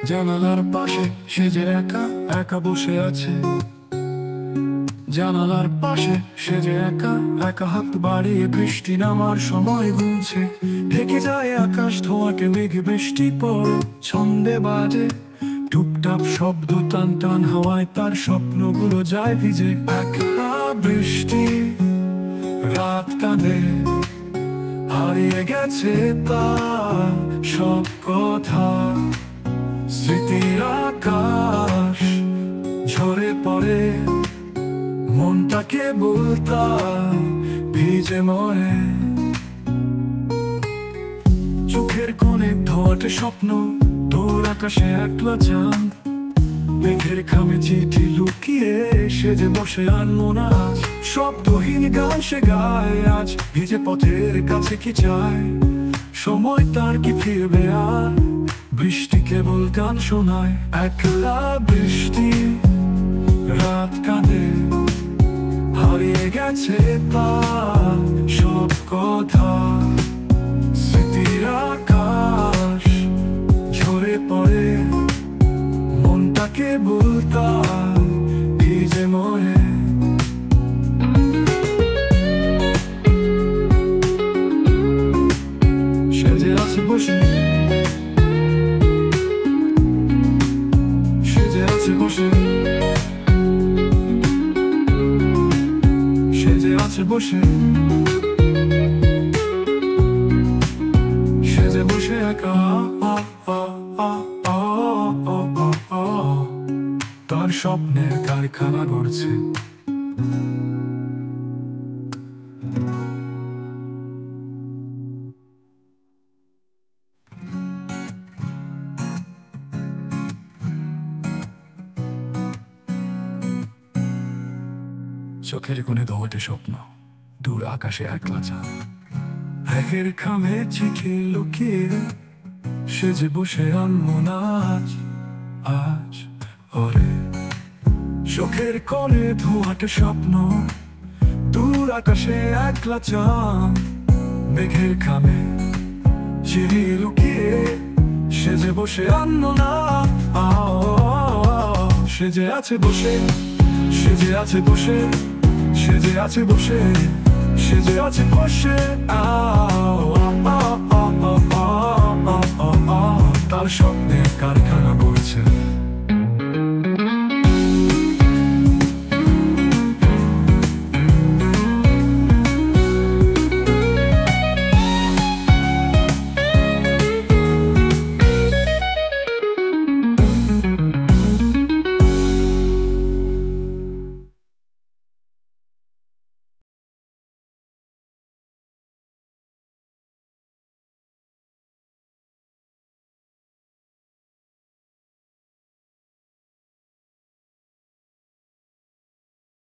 জানালার পাশে সে যে একা একা বসে আছে। জানালার পাশে সে যে একা একা হাত বাড়িয়ে বৃষ্টি নামার সময় গুনছে। ঢেকে যায় আকাশ ধোঁয়াটে মেঘে, বৃষ্টি পড়ে ছন্দে বাজে টুপটাপ শব্দ, টান টান হাওয়ায় তার স্বপ্নগুলো যায় ভিজে। একলা বৃষ্টি রাত কাঁদে, হারিয়ে গেছে তার সব কথা। স্মৃতির আকাশ ঝরে পড়ে, মনটাকে বলতাম ভিজে মরে। চোখের কোণে ধোয়াটে স্বপ্ন, তোর আকাশে একলা চাঁদ। মেঘের খামে চিঠি লুকিয়ে সেজে বসে আনমনা আজ। শব্দহীন গান সে গায় আজ, ভিজে পথের কাছে কি চায়। সময় তার কি ফিরবে আর, বৃষ্টি কেবল গান শোনায়। একলা বৃষ্টি রাত কাঁদে, হারিয়ে গেছে তার সব কথা। স্মৃতির আকাশ ঝরে পড়ে, মনটাকে বলতাম ভিজে মরে। সেজে আছে বসে, সেজে আছে বসে, সেজে আছে বসে, সেজে বসে একা। তার স্বপ্নের কারখানা গড়ছে। চোখের কোণে ধোয়াটে স্বপ্ন, দূর আকাশে একলা চাঁদ। মেঘের খামে চিঠি লুকিয়ে সেজে বসে আনমনা আজ। আজ ওরে চোখের কোণে ধোঁয়াটে স্বপ্ন, দূর আকাশে একলা চাঁদ। মেঘের খামে চিঠি লুকিয়ে সেজে বসে আনমনা। সেজে আছে বসে, সেজে আছে বসে, সেজে আছে বসে, সেজে আছে বসে। তার স্বপ্নের কারখানা গড়ছে।